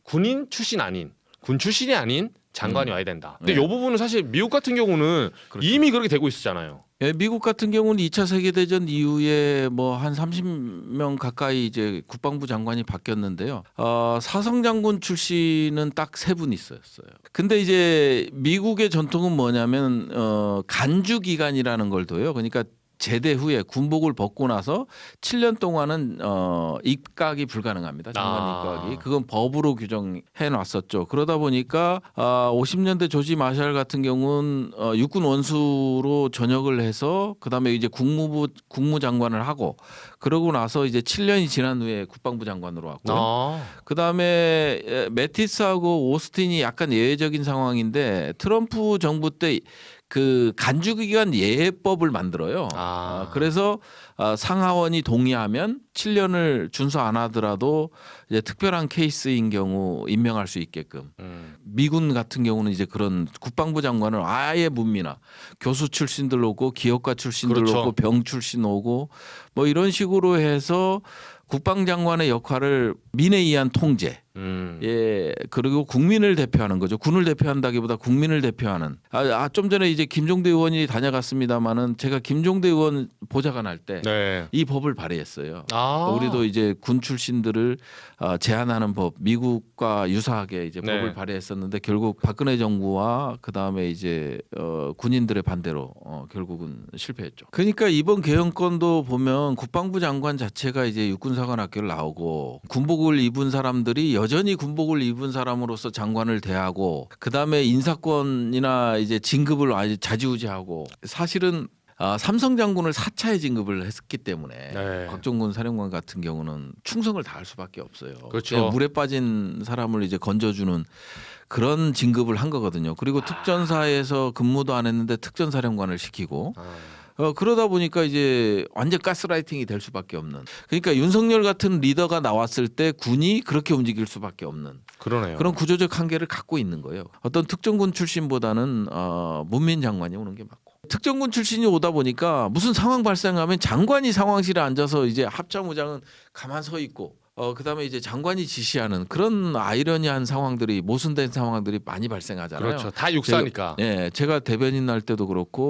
군인 출신 아닌 군 출신이 아닌 장관이 와야 된다. 근데 네. 이 부분은 사실 미국 같은 경우는 그렇죠. 이미 그렇게 되고 있었잖아요. 예, 미국 같은 경우는 2차 세계대전 이후에 뭐 한 30명 가까이 이제 국방부 장관이 바뀌었는데요. 사성 장군 출신은 딱 3분 있었어요. 근데 이제 미국의 전통은 뭐냐면 간주 기간이라는 걸 둬요. 그러니까 제대 후에 군복을 벗고 나서 7년 동안은 입각이 불가능합니다. 장관 입각이. 그건 법으로 규정해 놨었죠. 그러다 보니까 50년대 조지 마샬 같은 경우는 육군 원수로 전역을 해서 그다음에 이제 국무장관을 하고 그러고 나서 이제 7년이 지난 후에 국방부 장관으로 왔고요. 그다음에 매티스하고 오스틴이 약간 예외적인 상황인데 트럼프 정부 때 그 간주기간 예법을 만들어요. 그래서 상하원이 동의하면 7년을 준수 안 하더라도 이제 특별한 케이스인 경우 임명할 수 있게끔. 미군 같은 경우는 이제 그런 국방부 장관을 아예 문민화, 교수 출신들 오고 기업가 출신들 그렇죠. 오고 병 출신 오고 뭐 이런 식으로 해서 국방장관의 역할을 민에 의한 통제, 예, 그리고 국민을 대표하는 거죠. 군을 대표한다기보다 국민을 대표하는. 좀 전에 이제 김종대 의원이 다녀갔습니다마는 제가 김종대 의원 보좌관 할 때 이 법을 발의했어요. 우리도 이제 군 출신들을 제한하는 법, 미국과 유사하게 이제 법을 발의했었는데 결국 박근혜 정부와 그 다음에 이제 군인들의 반대로 결국은 실패했죠. 그러니까 이번 개헌권도 보면 국방부 장관 자체가 이제 육군사관학교를 나오고 군복을 입은 사람들이 여전히 군복을 입은 사람으로서 장관을 대하고 그 다음에 인사권이나 이제 진급을 아주 좌지우지하고 사실은 삼성 장군을 4차에 진급을 했기 때문에 곽종근 사령관 같은 경우는 충성을 다할 수밖에 없어요. 그렇죠. 물에 빠진 사람을 이제 건져주는 그런 진급을 한 거거든요. 그리고 특전사에서 근무도 안 했는데 특전사령관을 시키고 그러다 보니까 이제 완전 가스라이팅이 될 수밖에 없는. 그러니까 윤석열 같은 리더가 나왔을 때 군이 그렇게 움직일 수밖에 없는. 그러네요. 그런 구조적 한계를 갖고 있는 거예요. 어떤 특정군 출신보다는 문민 장관이 오는 게 맞고. 특정군 출신이 오다 보니까 무슨 상황 발생하면 장관이 상황실에 앉아서 이제 합참의장은 가만 서 있고 그다음에 이제 장관이 지시하는 그런 아이러니한 상황들이 모순된 상황들이 많이 발생하잖아요. 그렇죠. 다 육사니까. 제가 대변인 날 때도 그렇고